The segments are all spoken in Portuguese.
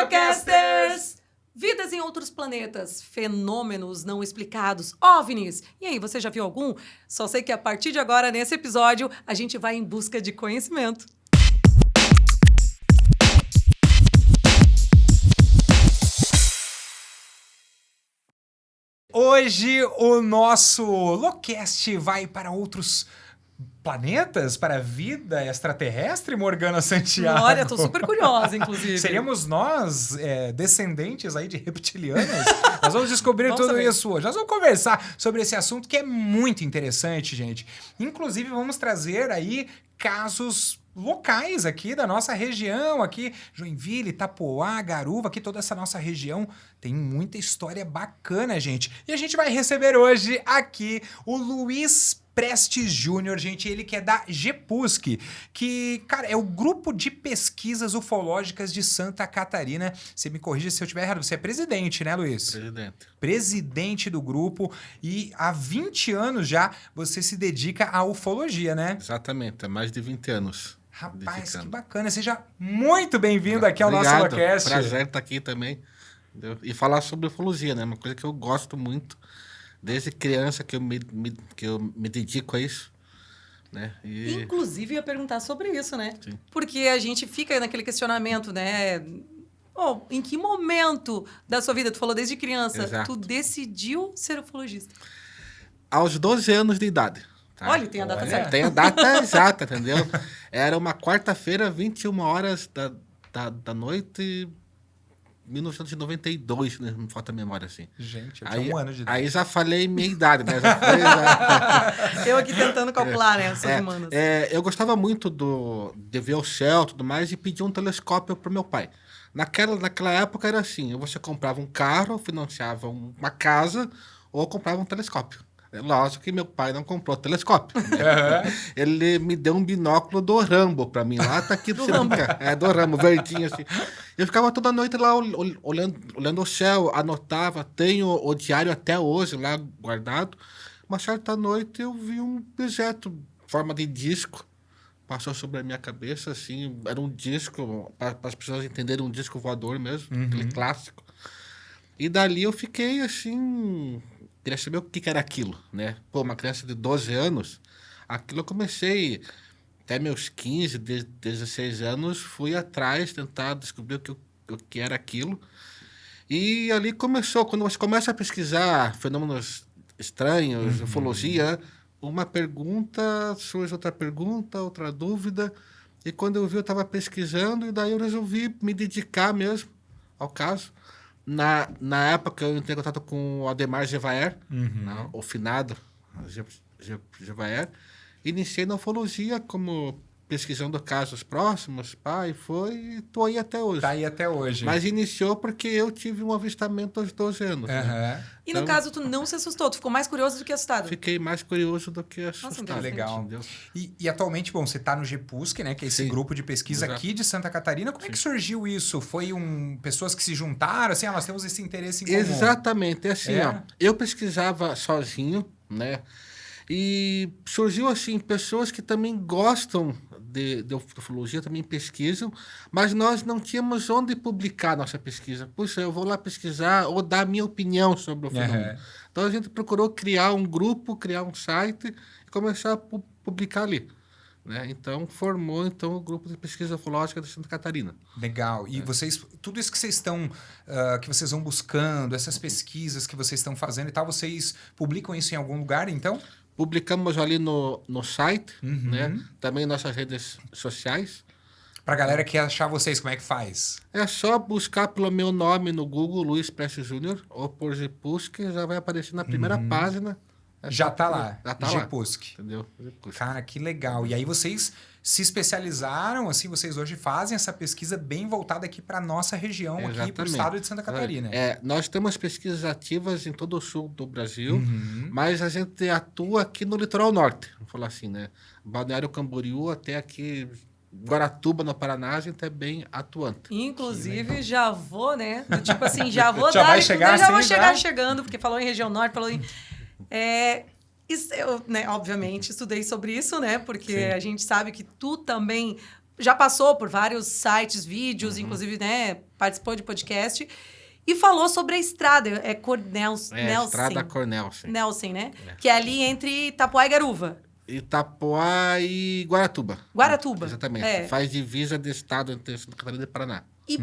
Ulocasters! Vidas em outros planetas, fenômenos não explicados, OVNIs. E aí, você já viu algum? Só sei que a partir de agora, nesse episódio, a gente vai em busca de conhecimento. Hoje o nosso Locast vai para outros planetas, para a vida extraterrestre, Morgana Santiago. Olha, tô super curiosa, inclusive. Seríamos nós descendentes aí de reptilianos? Nós vamos descobrir tudo isso hoje. Nós vamos conversar sobre esse assunto que é muito interessante, gente. Inclusive, vamos trazer aí casos locais aqui da nossa região, aqui Joinville, Itapoá, Garuva, aqui toda essa nossa região tem muita história bacana, gente. E a gente vai receber hoje aqui o Luiz Prestes Júnior, gente, ele que é da GEPUSC, que, cara, é o Grupo de Pesquisas Ufológicas de Santa Catarina. Você me corrija se eu estiver errado, você é presidente, né, Luiz? Presidente. Presidente do grupo, e há 20 anos já você se dedica à ufologia, né? Exatamente, há mais de 20 anos. Rapaz, que bacana. Seja muito bem-vindo aqui ao nosso Locast. Prazer estar aqui também. Entendeu? E falar sobre ufologia, né? Uma coisa que eu gosto muito. Desde criança que eu me dedico a isso. Né? E... Inclusive, eu ia perguntar sobre isso, né? Sim. Porque a gente fica naquele questionamento, né? Oh, em que momento da sua vida, tu falou desde criança, Exato. tu decidiu ser ufologista? Aos 12 anos de idade. Tá? Olha, tem a data certa. Tem a data exata, entendeu? Era uma quarta-feira, 21 horas da noite, 1992, né? Me falta a memória, assim. Gente, eu tinha um ano de idade. Aí já falei minha idade, né? Eu aqui tentando calcular, né? Suas humanas. Eu gostava muito de ver o céu e tudo mais e pedi um telescópio pro meu pai. Naquela época era assim, você comprava um carro, financiava uma casa ou comprava um telescópio. Lógico que meu pai não comprou telescópio. Né? Ele me deu um binóculo do Rambo pra mim. Lá tá aqui do Rambo. Do Rambo, verdinho assim. Eu ficava toda noite lá olhando o céu, anotava. Tenho o diário até hoje lá guardado. Uma certa noite eu vi um objeto, forma de disco, passou sobre a minha cabeça, assim. Era um disco, para as pessoas entenderem, um disco voador mesmo, aquele clássico. E dali eu fiquei assim... Queria saber o que era aquilo, né? Pô, uma criança de 12 anos, aquilo eu comecei até meus 15, 16 anos, fui atrás, tentar descobrir o que era aquilo. E ali começou, quando você começa a pesquisar fenômenos estranhos, ufologia, uma pergunta, surge outra pergunta, outra dúvida. E quando eu vi, eu estava pesquisando e daí eu resolvi me dedicar mesmo ao caso. Na época, eu entrei em contato com o Ademar Gevaer, o finado Gevaer. Iniciei na ufologia como pesquisando casos próximos, e estou aí até hoje. Tá aí até hoje. Mas iniciou porque eu tive um avistamento aos 12 anos. Né? E no caso, tu não se assustou, tu ficou mais curioso do que assustado? Fiquei mais curioso do que assustado. Nossa, legal. E atualmente, bom, você está no GEPUSC, né? Que é esse grupo de pesquisa aqui de Santa Catarina. Como é que surgiu isso? Foi pessoas que se juntaram, assim, nós temos esse interesse em comum. Exatamente, é assim, ó. Eu pesquisava sozinho, né? E surgiu, assim, pessoas que também gostam de ufologia, também pesquisam, mas nós não tínhamos onde publicar nossa pesquisa. Puxa, eu vou lá pesquisar ou dar minha opinião sobre o fenômeno. Então a gente procurou criar um grupo, criar um site e começar a publicar ali. Né? Então formou o grupo de pesquisa ufológica de Santa Catarina. Legal. E vocês, tudo isso que vocês estão, que vocês vão buscando, essas pesquisas que vocês estão fazendo e tal, vocês publicam isso em algum lugar, então? Publicamos ali no site, né? Também em nossas redes sociais. Pra galera que achar vocês, como é que faz? É só buscar pelo meu nome no Google, Luiz Prestes Júnior, ou por GEPUSC, já vai aparecer na primeira página. Já tá lá, GEPUSC. Entendeu? GEPUSC. Cara, que legal. E aí vocês se especializaram, assim, vocês hoje fazem essa pesquisa bem voltada aqui para nossa região, aqui para o estado de Santa Catarina. Nós temos pesquisas ativas em todo o sul do Brasil, mas a gente atua aqui no litoral norte, vamos falar assim, né? Balneário Camboriú até aqui, Guaratuba, no Paraná, a gente é bem atuante. Inclusive, já vou, né? Tipo assim, já vou já dar... vai chegar, já vou assim, chegar chegando, porque falou em região norte, falou em... Eu, né, obviamente, estudei sobre isso, né? Porque a gente sabe que tu também já passou por vários sites, vídeos, inclusive, né, participou de podcast, e falou sobre a estrada, Nelson. Estrada Cornelsen. Nelson, né? Que é ali entre Itapuá e Garuva. Itapuá e Guaratuba. Guaratuba. Exatamente. Faz divisa de estado entre Santa Catarina e Paraná. E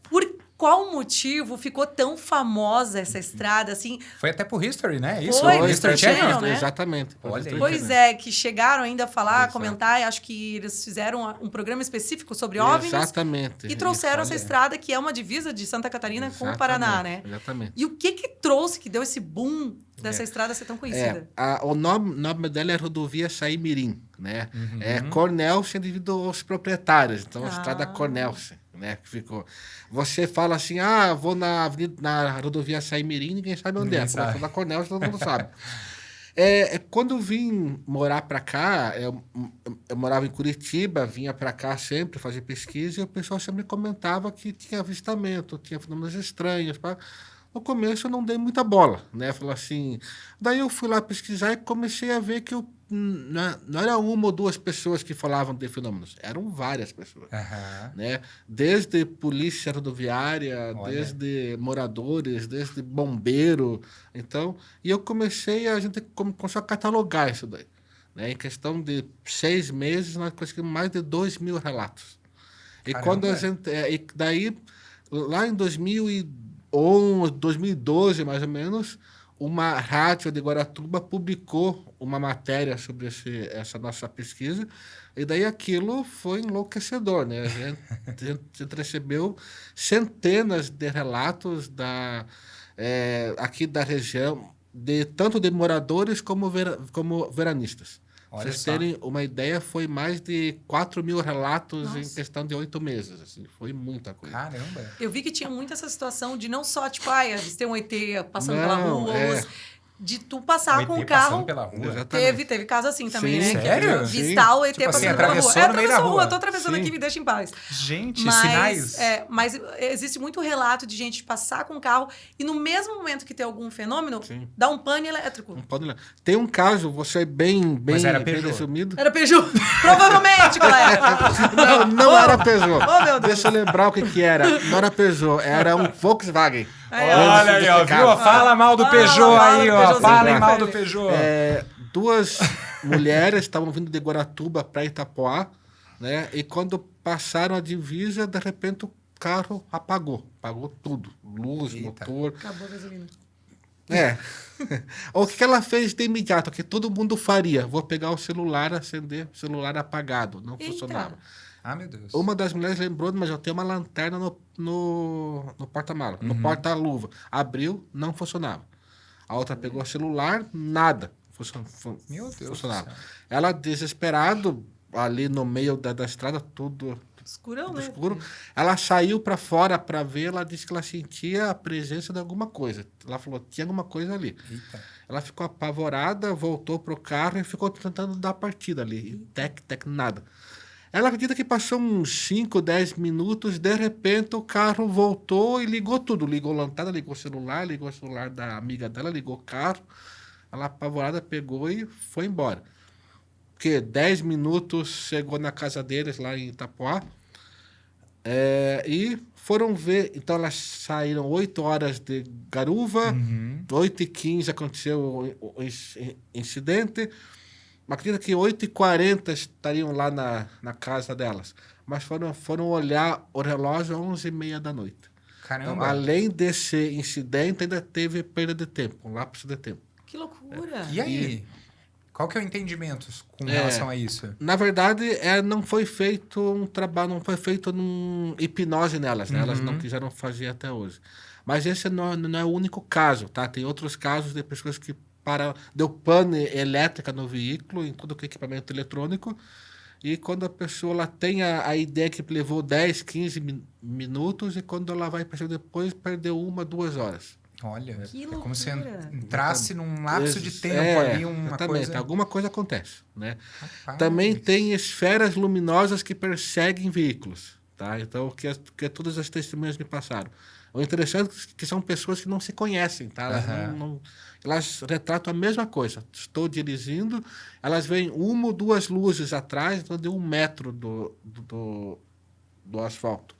por qual motivo ficou tão famosa essa estrada, assim? Foi até pro History, né? Isso, Foi, o History Channel, né? Exatamente. Olha aí. Pois é, que chegaram ainda a falar, Exato. comentar, acho que eles fizeram um programa específico sobre OVNIs. Exatamente. E trouxeram Isso, essa estrada, que é uma divisa de Santa Catarina com o Paraná, né? Exatamente. E o que trouxe, que deu esse boom dessa estrada ser tão conhecida? O nome dela é Rodovia Saimirim, né? É Cornelsen devido aos proprietários. Então, a estrada Cornelsen, né? Que ficou. Você fala assim, vou na rodovia Saimirim, ninguém sabe onde é. Quando eu da Cornelsen, todo mundo sabe. Quando eu vim morar para cá, eu morava em Curitiba, vinha para cá sempre fazer pesquisa, e o pessoal sempre comentava que tinha avistamento, tinha fenômenos estranhos. No começo eu não dei muita bola, né? Falei assim. Daí eu fui lá pesquisar e comecei a ver que não era uma ou duas pessoas que falavam de fenômenos, eram várias pessoas. Né? Desde polícia rodoviária, desde moradores, desde bombeiro. Então, e a gente começou a catalogar isso daí. Né? Em questão de 6 meses, nós conseguimos mais de 2.000 relatos. E quando a gente. E daí, lá em 2012, mais ou menos, uma rádio de Guaratuba publicou uma matéria sobre essa nossa pesquisa, e daí aquilo foi enlouquecedor, né? A gente recebeu centenas de relatos aqui da região, tanto de moradores como veranistas. Para vocês terem uma ideia, foi mais de 4.000 relatos em questão de 8 meses. Assim, foi muita coisa. Caramba! Eu vi que tinha muito essa situação de não só, tipo, ter um ET passando pela rua, de tu passar com o carro. Pela rua. Teve caso assim também, Sim, né? sério? Vistar o ET Tipo passando assim, pela rua. atravessou no meio da rua. Tô atravessando aqui, me deixa em paz. Gente, sinais. Mas existe muito relato de gente passar com o carro e no mesmo momento que tem algum fenômeno, dá um pane elétrico. Tem um caso, você bem resumido. Era Peugeot. Provavelmente, galera. Não era Peugeot. Oh, meu Deus. Deixa eu lembrar o que era. Não era Peugeot, era um Volkswagen. Olha aí, ó, viu? Fala mal do Peugeot aí, ó. Falem mal do Peugeot. 2 mulheres estavam vindo de Guaratuba para Itapuá, né? E quando passaram a divisa, de repente o carro apagou tudo. Luz, motor. Acabou a gasolina. O que ela fez de imediato, que todo mundo faria? Vou pegar o celular, acender o celular apagado. Não funcionava. Meu Deus. Uma das mulheres lembrou, mas eu tenho uma lanterna no porta-mala, no porta-luva. Abriu, não funcionava. A outra pegou o celular, nada. Meu Deus. Funcionava. Ela, desesperado, ali no meio da estrada, tudo escurão, né? escuro. Ela saiu para fora para ver, ela disse que ela sentia a presença de alguma coisa. Ela falou, tinha alguma coisa ali. Eita. Ela ficou apavorada, voltou pro carro e ficou tentando dar partida ali. E nada. Ela acredita que passou uns 5, 10 minutos, de repente o carro voltou e ligou tudo. Ligou a lanterna, ligou o celular da amiga dela, ligou o carro. Ela, apavorada, pegou e foi embora. Porque 10 minutos chegou na casa deles, lá em Itapuá. E foram ver. Então, elas saíram 8 horas de Garuva. 8h15 aconteceu o incidente. Acredito que 8h40 estariam lá na casa delas. Mas foram olhar o relógio às 11h30 da noite. Caramba. Então, além desse incidente, ainda teve perda de tempo, um lapso de tempo. Que loucura. E aí? Qual que é o entendimento com relação a isso? Na verdade, não foi feito um trabalho, não foi feito hipnose nelas, né? Elas não quiseram fazer até hoje. Mas esse não é o único caso, tá? Tem outros casos de pessoas que deu pane elétrica no veículo, em tudo que é equipamento eletrônico, e quando a pessoa ela tem a ideia que levou 10, 15 minutos, e quando ela vai perceber depois, perdeu 1, 2 horas. Olha, que é como se loucura. entrasse num lapso de tempo ali, uma coisa... Alguma coisa acontece, né? Rapaz. Também tem esferas luminosas que perseguem veículos. tá? Então, o que todas as testemunhas me passaram. O interessante é que são pessoas que não se conhecem, tá? Elas retratam a mesma coisa. Estou dirigindo, elas veem uma ou duas luzes atrás, então de 1 metro do asfalto.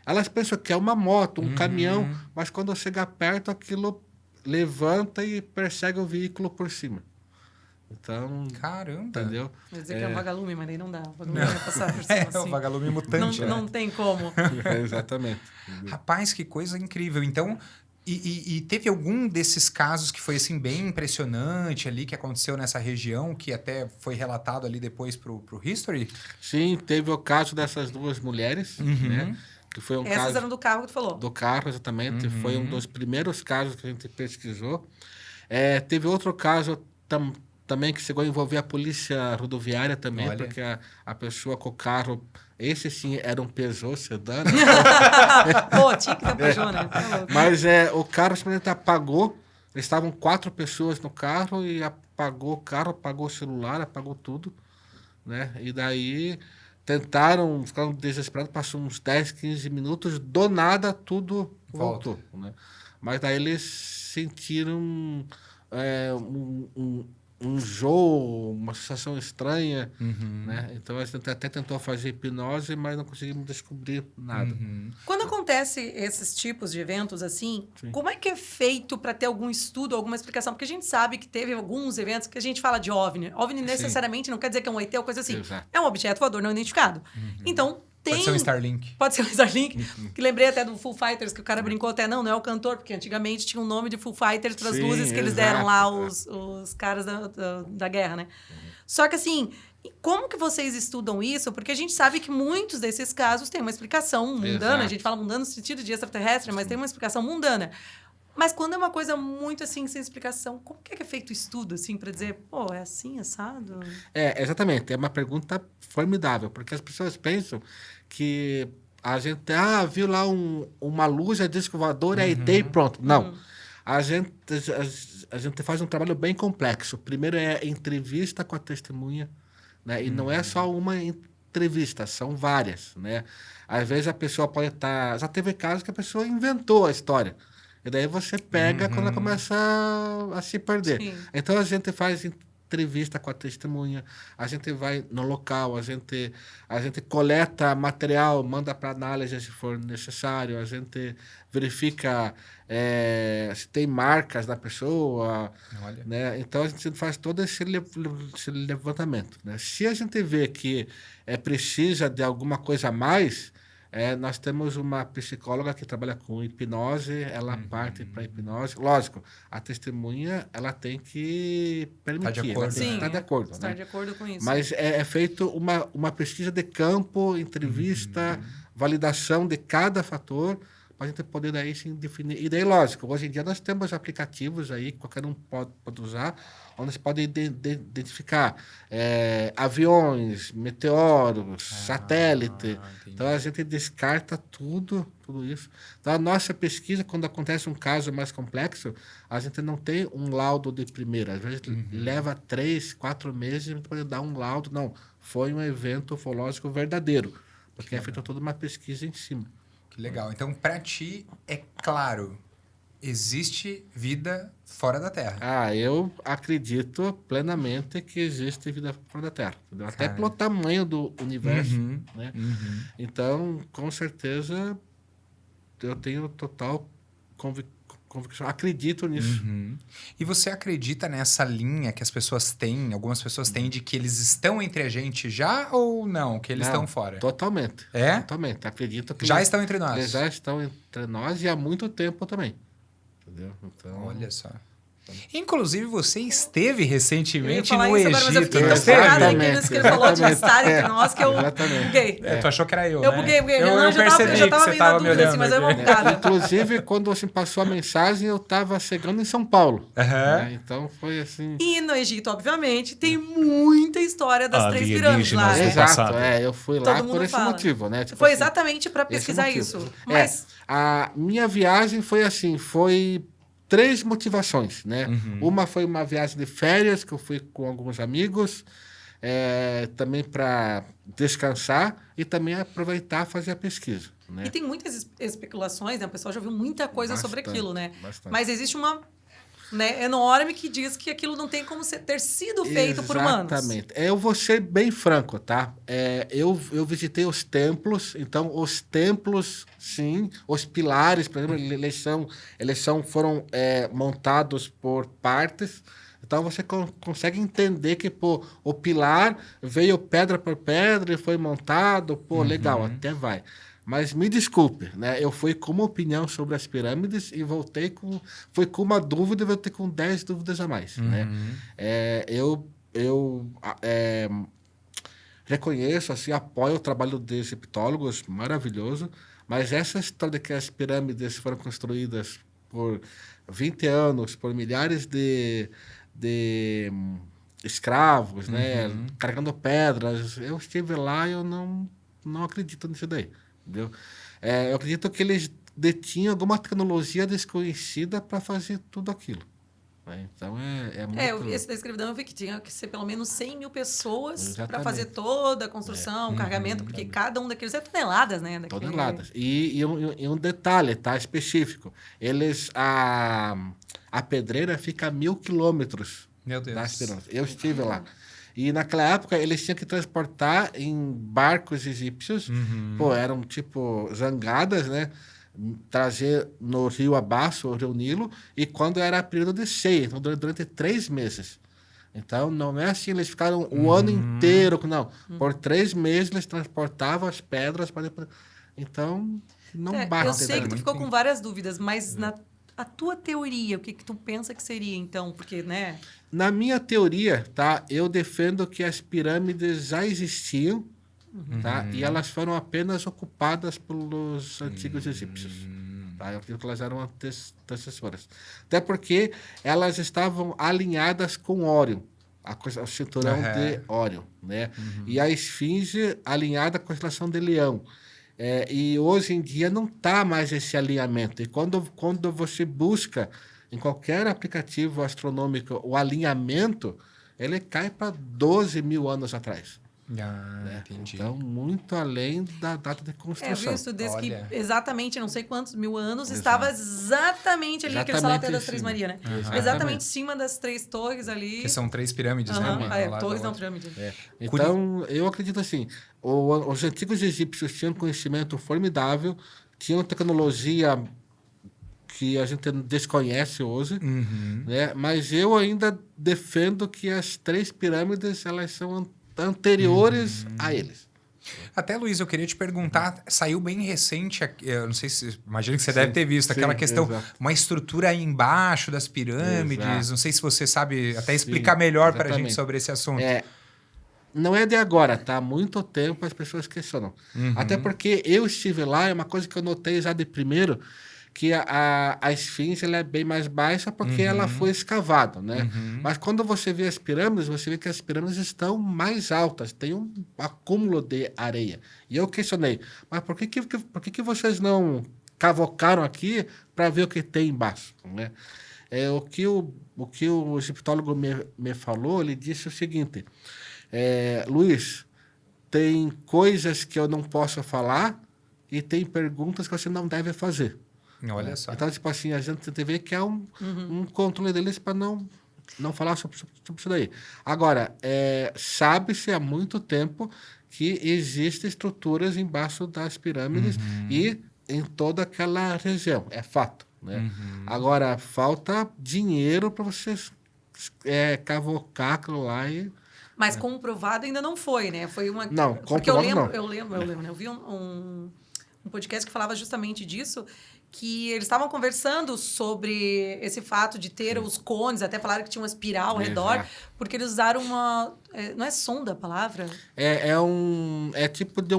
Elas pensam que é uma moto, um caminhão, mas quando chega perto, aquilo levanta e persegue o veículo por cima. Então, caramba. entendeu? Quer dizer que é um vagalume, mas aí não dá. O vagalume vai passar por cima, assim. O vagalume mutante. Não tem como. Exatamente. Rapaz, que coisa incrível. Então, e teve algum desses casos que foi assim bem impressionante ali, que aconteceu nessa região, que até foi relatado ali depois pro History? Sim, teve o caso dessas 2 mulheres, né? Que foi um Essas caso eram do carro que tu falou. do carro, exatamente. Foi um dos primeiros casos que a gente pesquisou. Teve outro caso também que chegou a envolver a polícia rodoviária também, Olha. porque a pessoa com o carro, esse sim era um Peugeot sedã, né? Pô, tinha que ter um Peugeot, né? Tá louco. Mas o carro simplesmente apagou. Estavam 4 pessoas no carro e apagou o carro, apagou o celular, apagou tudo, né? E daí tentaram, ficaram desesperados, passou uns 10, 15 minutos, do nada tudo voltou, né? Mas daí eles sentiram um enjoo, uma sensação estranha, né? Então a gente até tentou fazer hipnose, mas não conseguimos descobrir nada. Quando acontece esses tipos de eventos assim, como é que é feito para ter algum estudo, alguma explicação? Porque a gente sabe que teve alguns eventos que a gente fala de OVNI. OVNI necessariamente não quer dizer que é um ET ou coisa assim. Exato. É um objeto voador não identificado. Então, tem... Pode ser um Starlink. Pode ser um Starlink. Que lembrei até do Foo Fighters, que o cara brincou até, não é o cantor, porque antigamente tinha um nome de Foo Fighters para as luzes que eles deram lá, os caras da guerra, né? Só que assim, como que vocês estudam isso? Porque a gente sabe que muitos desses casos têm uma explicação mundana. Exato. A gente fala mundana no sentido de extraterrestre, mas tem uma explicação mundana. Mas quando é uma coisa muito assim, sem explicação, como que é feito o estudo, assim, para dizer, pô, é assim, assado? Exatamente. É uma pergunta formidável, porque as pessoas pensam que a gente viu lá uma luz, é disco voador, é ET e pronto. Não. A gente faz um trabalho bem complexo. Primeiro é entrevista com a testemunha, né? E não é só uma entrevista, são várias, né? Às vezes a pessoa pode estar... Já teve casos que a pessoa inventou a história. E daí você pega quando ela começa a se perder. Sim. Então a gente faz entrevista com a testemunha, a gente vai no local, a gente coleta material, manda para análise se for necessário, a gente verifica se tem marcas da pessoa, né? Então a gente faz todo esse levantamento, né? Se a gente vê que precisa de alguma coisa a mais, nós temos uma psicóloga que trabalha com hipnose, ela parte para hipnose. Lógico, a testemunha ela tem que permitir, ela tem que estar de acordo. Estar né? de acordo com isso. Mas é feito uma pesquisa de campo, entrevista, validação de cada fator, para a gente poder daí sim definir. E daí, lógico, hoje em dia nós temos aplicativos aí, que qualquer um pode usar, onde você pode identificar aviões, meteoros, satélite. Entendi. Então a gente descarta tudo isso. Então a nossa pesquisa, quando acontece um caso mais complexo, a gente não tem um laudo de primeira. Às vezes leva 3, 4 meses para poder dar um laudo. Não, foi um evento ufológico verdadeiro, porque é feita toda uma pesquisa em cima. Que legal. Então, para ti, é claro, existe vida fora da Terra. Eu acredito plenamente que existe vida fora da Terra. Entendeu? Até pelo tamanho do universo. Né? Então, com certeza, eu tenho total convicção. Acredito nisso. E você acredita nessa linha que as pessoas têm, algumas pessoas têm, de que eles estão entre a gente já ou não? Que eles estão fora? Totalmente. É? Totalmente. Acredito que Já estão entre nós. Eles já estão entre nós e há muito tempo também. Entendeu? Então, olha só. Inclusive, você esteve recentemente no Egito, agora, mas eu fiquei não tão esteve? focada aqui nisso que ele falou de estar entre nós, que eu buguei. Tu achou que era eu, Eu né? buguei. Eu percebi já que tava você vindo na estava me dúvida, olhando assim, mas eu vou aqui. bugada. Inclusive, quando você passou a mensagem, eu estava chegando em São Paulo. Né? Então, foi assim... E no Egito, obviamente, tem muita história das 3 pirâmides lá. Alienígenas do Exato, passado. eu fui lá Todo mundo por esse fala. motivo, né? Tipo Foi assim, exatamente para pesquisar esse isso. motivo. Mas A minha viagem foi assim, foi 3 motivações, né? Uma foi uma viagem de férias, que eu fui com alguns amigos. também para descansar e também aproveitar e fazer a pesquisa. Né? E tem muitas especulações, né? O pessoal já viu muita coisa sobre aquilo, né? Bastante. Mas existe uma, né, enorme que diz que aquilo não tem como ter sido feito por humanos. Exatamente. Eu vou ser bem franco, tá? Eu visitei os templos, então os templos, sim, os pilares, por exemplo, eles foram montados por partes. Então você consegue entender que, pô, o pilar veio pedra por pedra e foi montado, pô, legal, até vai. Mas me desculpe, né? Eu fui com uma opinião sobre as pirâmides e fui com uma dúvida e voltei com 10 dúvidas a mais, né? Eu reconheço, assim, apoio o trabalho dos egiptólogos, maravilhoso, mas essa história de que as pirâmides foram construídas por 20 anos, por milhares de escravos, né? Carregando pedras, eu estive lá e eu não acredito nisso daí. Entendeu? Eu acredito que eles detinham alguma tecnologia desconhecida para fazer tudo aquilo. Né? Então, muito... Esse da escravidão eu vi que tinha que ser pelo menos 100 mil pessoas para Exatamente. fazer toda a construção, o carregamento, porque cada um daqueles é toneladas, né? Toneladas. E um detalhe, tá? Específico. A pedreira fica a 1.000 quilômetros das pirâmides. Eu estive lá. E naquela época eles tinham que transportar em barcos egípcios, pô, eram tipo zangadas, né? Trazer no rio abaixo, o rio Nilo, e quando era período de seca, então durante 3 meses. Então não é assim, eles ficaram o ano inteiro, não. Por 3 meses eles transportavam as pedras para depois. Então não bate. Eu sei que tu ficou com várias dúvidas, mas a tua teoria, o que tu pensa que seria então? Porque, né? Na minha teoria, tá? Eu defendo que as pirâmides já existiam, tá? E elas foram apenas ocupadas pelos antigos egípcios. Tá? Eu acredito que elas eram antecessoras. Até porque elas estavam alinhadas com Órion, o cinturão de Órion, né? E a esfinge alinhada com a constelação de Leão. E hoje em dia não está mais esse alinhamento. E quando você busca em qualquer aplicativo astronômico o alinhamento, ele cai para 12 mil anos atrás. Entendi. Então, muito além da data de construção. Eu vi um estudo desse que exatamente, não sei quantos mil anos, estava exatamente ali, aquele Salão das Três Marias, né? Exatamente em cima das 3 torres ali. Que são 3 pirâmides, né? Torres não, pirâmide. Então, eu acredito assim, os antigos egípcios tinham conhecimento formidável, tinham tecnologia que a gente desconhece hoje, né? Mas eu ainda defendo que as 3 pirâmides elas são anteriores a eles. Até, Luiz, eu queria te perguntar, saiu bem recente, eu não sei se, imagino que você deve ter visto, aquela questão, uma estrutura aí embaixo das pirâmides, não sei se você sabe até explicar melhor para a gente sobre esse assunto. Não é de agora, tá? Há muito tempo as pessoas questionam. Até porque eu estive lá, é uma coisa que eu notei já de primeiro, que a esfinge ela é bem mais baixa porque ela foi escavada, né? Mas quando você vê as pirâmides, você vê que as pirâmides estão mais altas, tem um acúmulo de areia. E eu questionei, mas por que vocês não cavocaram aqui para ver o que tem embaixo, né? O que o egiptólogo me falou, ele disse o seguinte, Luiz, tem coisas que eu não posso falar e tem perguntas que você não deve fazer. Olha só. Então, tipo assim, a gente vê que é um controle deles para não falar sobre isso daí. Agora, sabe-se há muito tempo que existem estruturas embaixo das pirâmides e em toda aquela região. É fato. Né? Agora, falta dinheiro para vocês cavocar aquilo lá e... Mas comprovado ainda não foi, né? Foi uma... Não, porque eu lembro, não. Eu lembro, né? Eu vi um podcast que falava justamente disso, que eles estavam conversando sobre esse fato de ter os cones, até falaram que tinha uma espiral ao redor, porque eles usaram uma... não é sonda a palavra? É tipo de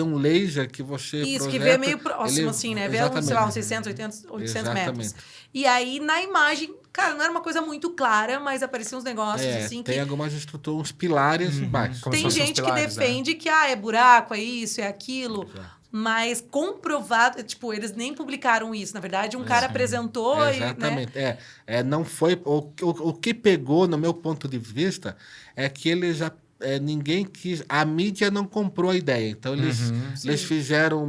um laser que você Isso, projeta, que vê meio próximo, assim, né? Vê, sei lá, uns 600, 800 metros. E aí, na imagem, cara, não era uma coisa muito clara, mas apareciam uns negócios, assim, tem algumas estruturas, uns pilares embaixo. Tem gente que defende que, é buraco, é isso, é aquilo... Mas comprovado, tipo, eles nem publicaram isso. Na verdade, um cara apresentou exatamente. e... Né? Não foi... O que pegou, no meu ponto de vista, é que eles já ninguém quis... A mídia não comprou a ideia. Então, eles fizeram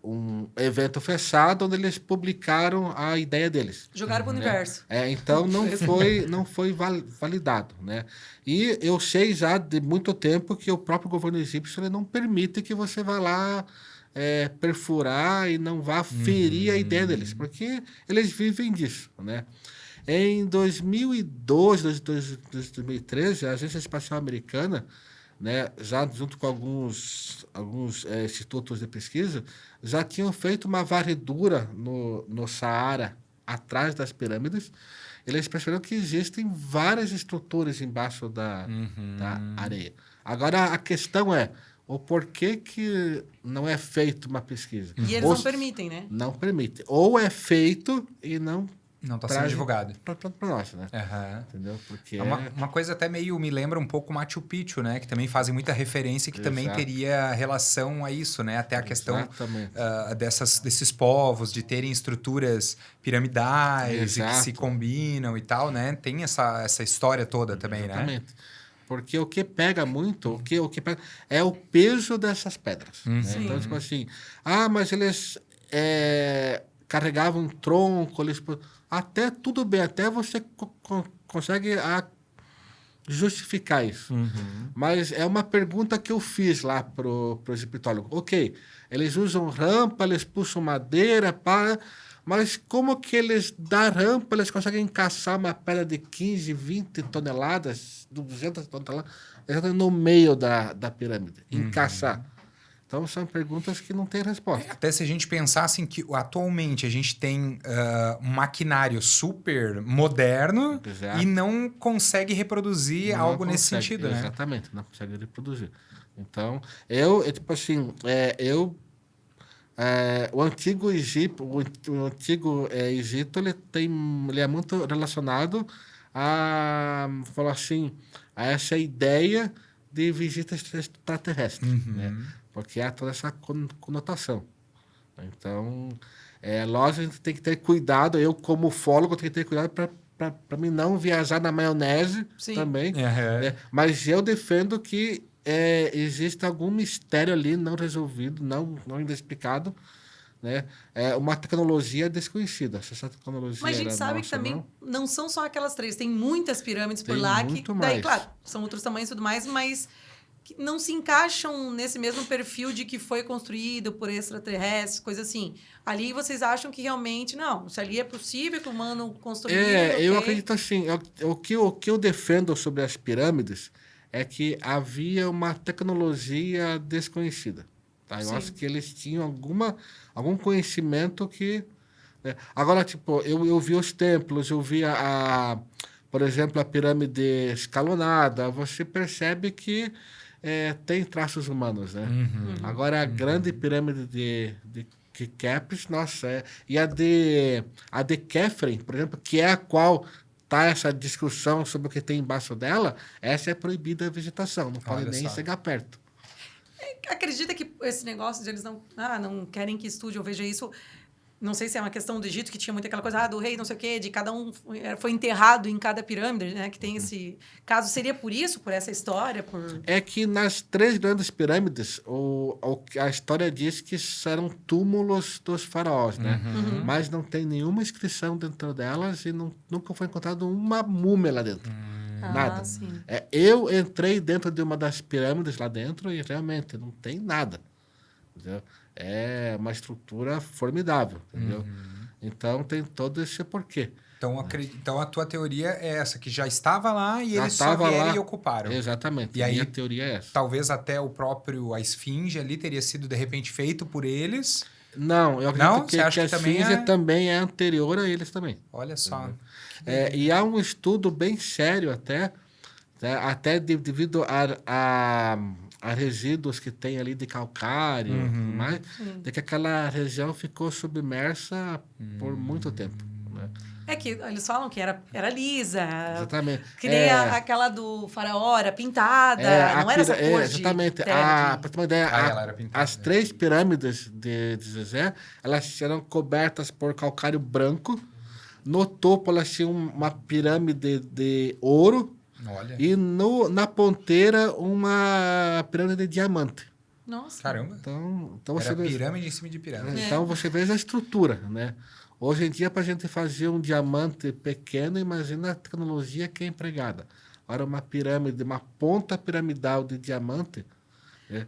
um evento fechado onde eles publicaram a ideia deles. Jogaram pro universo. Então, não foi validado, né? E eu sei já de muito tempo que o próprio governo egípcio ele não permite que você vá lá perfurar e não vá ferir a ideia deles, porque eles vivem disso, né? Em 2012, 2013, a Agência Espacial Americana, né, já junto com alguns institutos de pesquisa, já tinham feito uma varredura no Saara, atrás das pirâmides. Eles perceberam que existem várias estruturas embaixo da areia. Agora, a questão é, o porquê que não é feita uma pesquisa? E eles não permitem, né? Não permite. Ou é feito e não está sendo divulgado. Para nós, né? Entendeu? Porque uma coisa até meio me lembra um pouco Machu Picchu, né? Que também fazem muita referência que também teria relação a isso, né? Até a questão desses povos, de terem estruturas piramidais e que se combinam e tal, né? Tem essa história toda também, né? Porque o que pega muito, o que pega é o peso dessas pedras. Né? Então, tipo assim, mas eles carregavam um tronco, até tudo bem, até você consegue justificar isso. Mas é uma pergunta que eu fiz lá pro egiptólogo. Ok, eles usam rampa, eles puxam madeira, mas como que eles, da rampa, eles conseguem encaixar uma pedra de 15, 20 toneladas, 200 toneladas, no meio da pirâmide? Encaixar. Então, são perguntas que não têm resposta. Até se a gente pensar assim, que atualmente a gente tem um maquinário super moderno e não consegue reproduzir algo nesse sentido, né? Exatamente, não consegue reproduzir. Então, tipo assim, o antigo Egito, ele é muito relacionado falar assim, a essa ideia de visita extraterrestre, né? Porque há toda essa conotação. Então, lógico, a gente tem que ter cuidado. Eu, como ufólogo, tenho que ter cuidado para mim não viajar na maionese também. Né? Mas eu defendo que existe algum mistério ali não resolvido, não ainda explicado, né? Uma tecnologia desconhecida. Essa tecnologia Mas a gente sabe que também não são só aquelas 3. Tem muitas pirâmides por lá que... Daí, claro, são outros tamanhos e tudo mais, mas... que não se encaixam nesse mesmo perfil de que foi construído por extraterrestres, coisa assim. Ali vocês acham que realmente, não, se ali é possível que o humano construiu... Eu acredito assim, o que eu defendo sobre as pirâmides é que havia uma tecnologia desconhecida. Tá? Eu acho que eles tinham algum conhecimento que... Né? Agora, tipo, eu vi os templos, eu vi por exemplo, a pirâmide escalonada, você percebe que tem traços humanos, né? Agora, a grande pirâmide de Khéops, nossa, e a de Khafre, por exemplo, que é a qual tá essa discussão sobre o que tem embaixo dela, essa é proibida a vegetação, não pode nem chegar perto. Acredita que esse negócio de eles não querem que estude ou veja isso... Não sei se é uma questão do Egito, que tinha muito aquela coisa do rei, não sei o quê, de cada um foi enterrado em cada pirâmide, né? Que tem esse caso. Seria por isso, por essa história? É que nas 3 grandes pirâmides, a história diz que eram túmulos dos faraós, né? Mas não tem nenhuma inscrição dentro delas e nunca foi encontrado uma múmia lá dentro. Nada. Sim. Eu entrei dentro de uma das pirâmides lá dentro e realmente não tem nada. Entendeu? É uma estrutura formidável, entendeu? Então, tem todo esse porquê. Então, a tua teoria é essa, que já estava lá e eles só vieram e ocuparam. Exatamente. E aí, a teoria é essa. Talvez até a esfinge ali teria sido, de repente, feito por eles. Não, eu acredito que a esfinge também é anterior a eles também. Olha só. E há um estudo bem sério até devido a resíduos que tem ali de calcário, mas de que aquela região ficou submersa por muito tempo. Né? É que eles falam que era lisa. Exatamente. Que nem aquela do faraó, era pintada, não era essa cor exatamente. Para ter uma ideia, ela era pintada, as 3 pirâmides de Gizé, elas eram cobertas por calcário branco. No topo, elas tinham uma pirâmide de ouro. Olha. E na ponteira, uma pirâmide de diamante. Nossa. Caramba. Então você Era vê, pirâmide em cima de pirâmide. então você vê a estrutura, né? Hoje em dia, para a gente fazer um diamante pequeno, imagina a tecnologia que é empregada. Agora, uma pirâmide, uma ponta piramidal de diamante...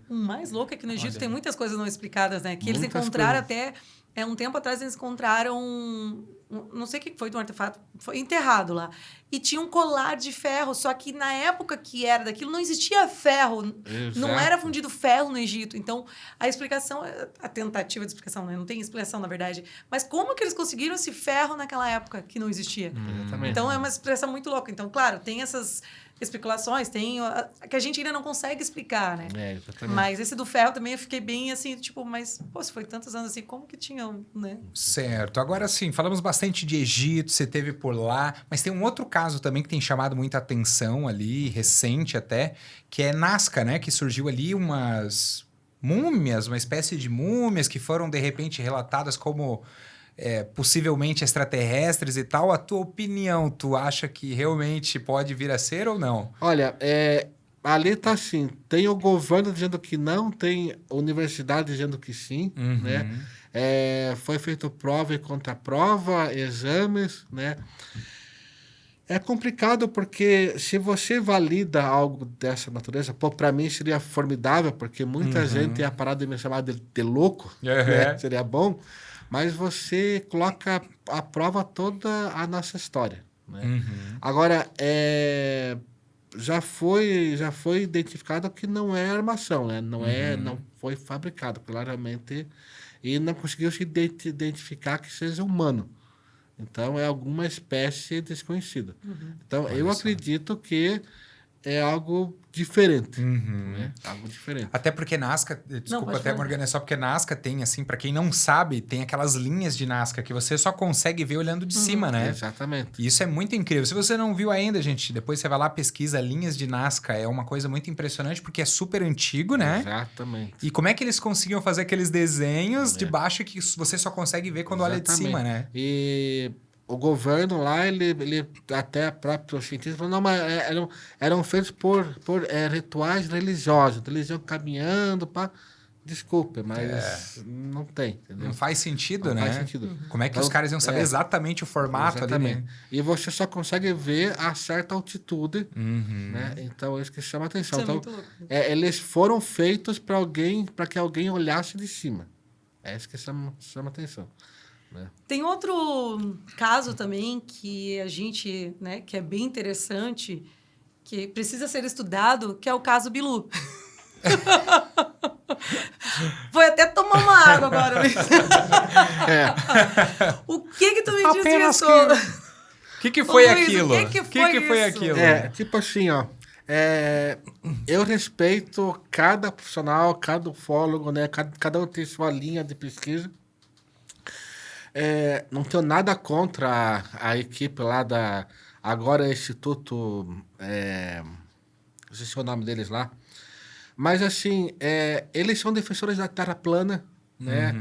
O mais louco é que no Egito tem muitas coisas não explicadas, né? Que eles Muitas encontraram coisas. até... um tempo atrás eles encontraram... não sei o que foi de um artefato. Foi enterrado lá. E tinha um colar de ferro. Só que na época que era daquilo, não existia ferro. Não Exato. era fundido ferro no Egito. Então, a explicação... A tentativa de explicação, né? Não tem explicação, na verdade. Mas como que eles conseguiram esse ferro naquela época que não existia? Exatamente. Então, é uma expressão muito louca. Então, claro, tem essas... especulações, tem que a gente ainda não consegue explicar, né? Exatamente. Mas esse do ferro também eu fiquei bem assim, tipo, mas, pô, se foi tantos anos assim, como que tinham, né? Certo. Agora sim, falamos bastante de Egito, você teve por lá, mas tem um outro caso também que tem chamado muita atenção ali, recente até, que é Nazca, né? Que surgiu ali umas múmias, uma espécie de múmias que foram de repente relatadas como possivelmente extraterrestres e tal. A tua opinião, tu acha que realmente pode vir a ser ou não? Olha, ali tá assim, tem o governo dizendo que não, tem a universidade dizendo que sim, né? Foi feito prova e contraprova, exames, né? É complicado porque se você valida algo dessa natureza, pô, para mim seria formidável, porque muita gente ia parar de me chamar de louco, né? Seria bom, mas você coloca à prova toda a nossa história, né? Agora, já foi identificado que não é armação, né? Não foi fabricado claramente e não conseguiu se identificar que seja humano. Então, é alguma espécie desconhecida. Então, Olha eu só. acredito que é algo diferente. Né? Algo diferente. Até porque Nazca, desculpa pode até, falar. Morgana, é só porque Nazca tem, assim, pra quem não sabe, tem aquelas linhas de Nazca que você só consegue ver olhando de cima, né? Exatamente. E isso é muito incrível. Se você não viu ainda, gente, depois você vai lá, pesquisa linhas de Nazca. É uma coisa muito impressionante porque é super antigo, né? Exatamente. E como é que eles conseguiam fazer aqueles desenhos de baixo que você só consegue ver quando olha de cima, né? E o governo lá, ele até próprio cientista falou, não, mas eram feitos por rituais religiosos. Então, eles iam caminhando, pá. Desculpa, mas não tem, entendeu? Não faz sentido, Não né? faz sentido. Como é que Então, os caras iam saber exatamente o formato ali, né? E você só consegue ver a certa altitude, né? Então, é isso que chama a atenção. Isso é Então, muito louco. eles foram feitos para que alguém olhasse de cima. É isso que chama a atenção. Né? Tem outro caso também que a gente, né, que é bem interessante, que precisa ser estudado, que é o caso Bilu. Foi até tomar uma água agora. O que tu me diz Apenas disso? O que foi Luiz, aquilo? o que foi isso? aquilo? Tipo assim, ó. Eu respeito cada profissional, cada ufólogo, né? Cada um tem sua linha de pesquisa. Não tenho nada contra a equipe lá da... Agora Instituto... não sei se é o nome deles lá. Mas, assim, eles são defensores da Terra plana, né?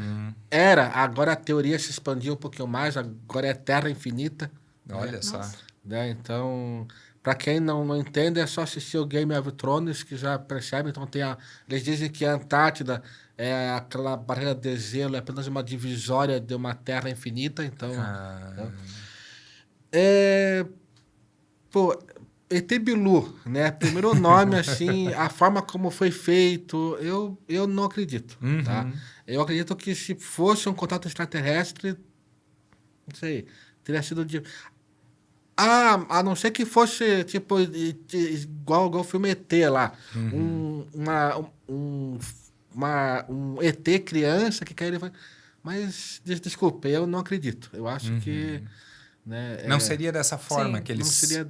Agora a teoria se expandiu um pouquinho mais, agora é Terra infinita. Olha só. Né? Então, para quem não entende, é só assistir o Game of Thrones, que já percebe. Então, eles dizem que a Antártida é aquela barreira de gelo, é apenas uma divisória de uma Terra infinita. Então, pô, ET Bilu, né? Primeiro nome, assim, a forma como foi feito, eu não acredito, tá? Eu acredito que se fosse um contato extraterrestre, não sei, teria sido de... a não ser que fosse, tipo, igual o filme ET lá. Um ET criança que caiu... Mas, desculpa, eu não acredito. Eu acho que... Né, Não seria dessa forma que eles... Não seria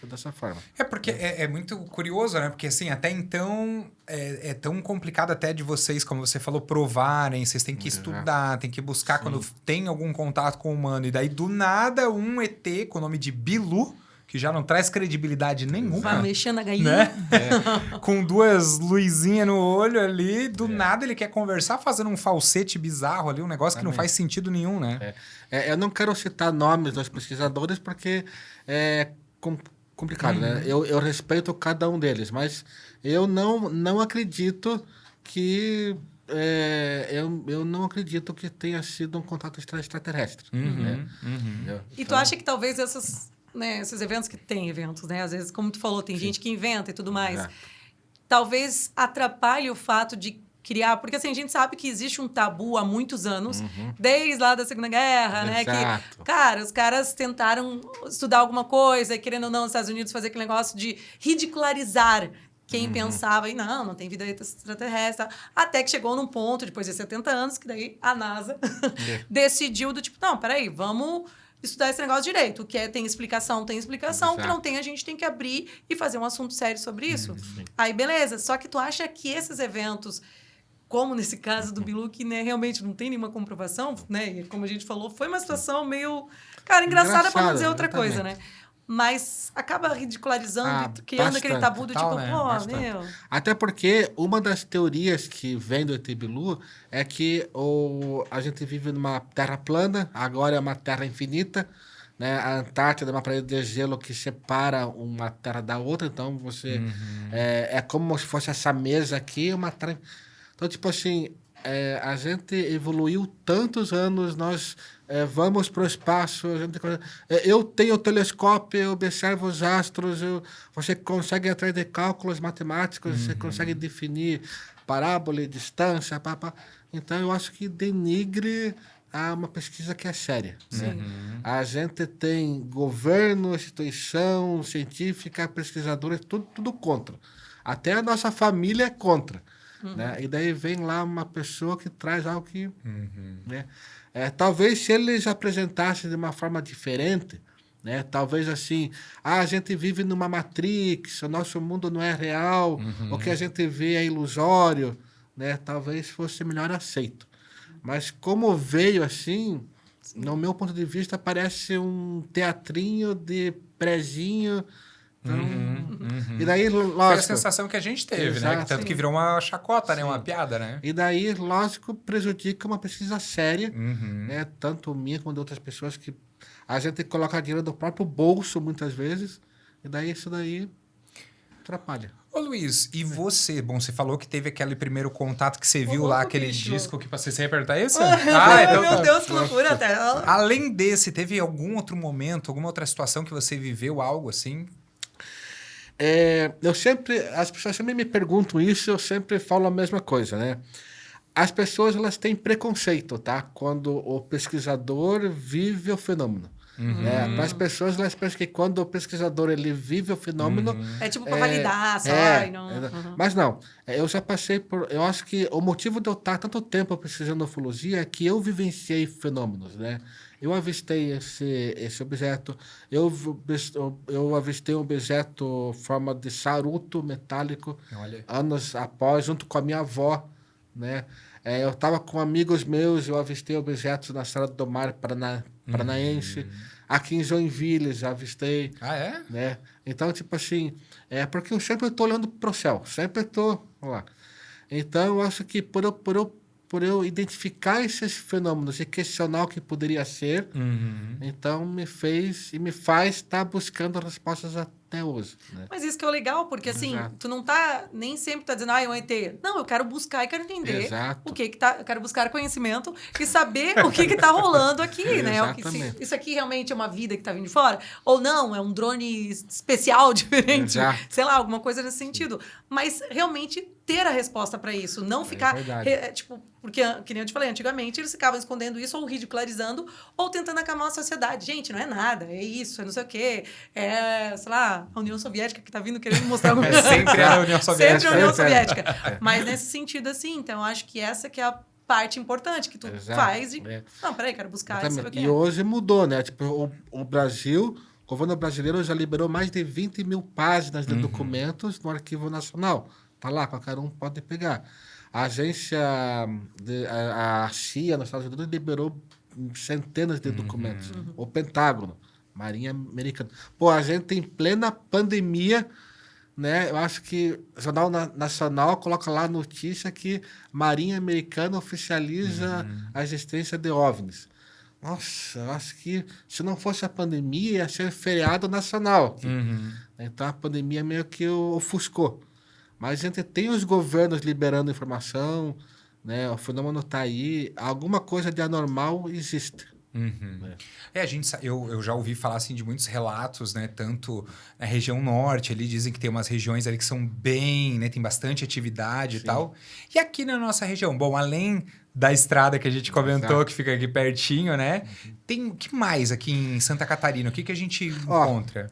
dessa forma. É porque é muito curioso, né? Porque assim, até então é tão complicado até de vocês, como você falou, provarem. Vocês têm que estudar, tem que buscar quando tem algum contato com o humano. E daí, do nada, um ET com o nome de Bilu, que já não traz credibilidade nenhuma. Vai mexendo na galinha. Né? Com duas luzinhas no olho ali, do nada ele quer conversar fazendo um falsete bizarro ali, um negócio que não faz sentido nenhum, né? Eu não quero citar nomes dos pesquisadores porque complicado, né? Eu respeito cada um deles, mas eu não acredito que... eu não acredito que tenha sido um contato extraterrestre. Né? E tu acha que talvez esses eventos que tem eventos, né? Às vezes, como tu falou, tem gente que inventa e tudo mais. Exato. Talvez atrapalhe o fato de criar... Porque, assim, a gente sabe que existe um tabu há muitos anos, desde lá da Segunda Guerra, né? Que, cara, os caras tentaram estudar alguma coisa, e, querendo ou não, nos Estados Unidos fazer aquele negócio de ridicularizar quem pensava, e não tem vida extraterrestre. Até que chegou num ponto, depois de 70 anos, que daí a NASA decidiu do tipo, não, peraí, vamos estudar esse negócio direito. O que tem explicação, tem explicação. O que não tem, a gente tem que abrir e fazer um assunto sério sobre isso. Aí, beleza. Só que tu acha que esses eventos, como nesse caso do Bilu, que né, realmente não tem nenhuma comprovação, né? E como a gente falou, foi uma situação meio... Cara, engraçada para não dizer outra coisa, né? Mas acaba ridicularizando, criando aquele tabu do tipo, né? meu... Até porque uma das teorias que vem do ET Bilu é que a gente vive numa terra plana, agora é uma terra infinita, né? A Antártida é uma parede de gelo que separa uma terra da outra, então você... É como se fosse essa mesa aqui, uma terra... Então, tipo assim, a gente evoluiu tantos anos, nós... vamos para o espaço, eu tenho o telescópio, eu observo os astros, você consegue, através de cálculos matemáticos, você consegue definir parábola e distância, então eu acho que denigre uma pesquisa que é séria. Né? A gente tem governo, instituição científica, pesquisadores, tudo contra. Até a nossa família é contra. Né? E daí vem lá uma pessoa que traz algo que... Né? Talvez se eles apresentassem de uma forma diferente, né? Talvez assim, a gente vive numa Matrix, o nosso mundo não é real, o que a gente vê é ilusório, né? Talvez fosse melhor aceito. Mas como veio assim, no meu ponto de vista, parece um teatrinho de prezinho. Então, e daí, lógico, foi a sensação que a gente teve, né? Tanto que virou uma chacota, né? Uma piada, né? E daí, lógico, prejudica uma pesquisa séria, né? Tanto minha quanto de outras pessoas, que a gente coloca dinheiro do próprio bolso, muitas vezes, e daí isso daí atrapalha. Ô Luiz, e você? Bom, você falou que teve aquele primeiro contato que você viu lá, aquele disco que você ia perguntar isso? Então, meu Deus, que loucura até. Além desse, teve algum outro momento, alguma outra situação que você viveu algo assim? As pessoas sempre me perguntam isso, eu sempre falo a mesma coisa, né? As pessoas, elas têm preconceito, tá? Quando o pesquisador vive o fenômeno. Para as pessoas, elas pensam que quando o pesquisador ele vive o fenômeno... É tipo para validar, só. Mas não, eu já passei por... Eu acho que o motivo de eu estar tanto tempo pesquisando ufologia é que eu vivenciei fenômenos, né? Eu avistei esse objeto, eu avistei um objeto em forma de charuto metálico, anos após, junto com a minha avó, né? Eu estava com amigos meus, eu avistei objetos na Estrada do Mar Paranaense, aqui em Joinville já avistei. Ah, é? Né? Então, tipo assim, porque eu sempre estou olhando para o céu, sempre estou lá. Então, eu acho que por eu identificar esses fenômenos e questionar o que poderia ser, então me faz estar buscando respostas até hoje. Né? Mas isso que é o legal, porque assim, tu não nem sempre tá dizendo, é um ET. Não, eu quero buscar e quero entender o que tá... Eu quero buscar conhecimento e saber o que tá rolando aqui, né? Se isso aqui realmente é uma vida que tá vindo de fora, ou não, é um drone especial diferente, sei lá, alguma coisa nesse sentido. Mas realmente ter a resposta para isso, não ficar... porque, que nem eu te falei, antigamente eles ficavam escondendo isso ou ridicularizando ou tentando acalmar a sociedade. Gente, não é nada, é isso, é não sei o quê, sei lá, a União Soviética que tá vindo querendo mostrar alguma coisa. Sempre a União Soviética. Sempre a União Soviética. Mas nesse sentido, assim, então eu acho que essa que é a parte importante que tu faz de... Não, peraí, quero buscar isso. E hoje mudou, né? Tipo, o Brasil, o governo brasileiro já liberou mais de 20 mil páginas de documentos no Arquivo Nacional. Tá lá, qualquer um pode pegar. A agência, a CIA nos Estados Unidos liberou centenas de documentos. O Pentágono, Marinha Americana. Pô, a gente em plena pandemia, né? Eu acho que o Jornal Nacional coloca lá a notícia que Marinha Americana oficializa a existência de OVNIs. Nossa, eu acho que se não fosse a pandemia, ia ser feriado nacional aqui. Uhum. Então a pandemia meio que ofuscou. Mas a gente tem os governos liberando informação, né? O fenômeno está aí. Alguma coisa de anormal existe. Uhum. A gente, eu já ouvi falar assim, de muitos relatos, né? Tanto na região norte, ali dizem que tem umas regiões ali que são bem, né? Tem bastante atividade e tal. E aqui na nossa região, bom, além da estrada que a gente comentou, Exato. que fica aqui pertinho, né? Tem o que mais aqui em Santa Catarina? O que a gente encontra?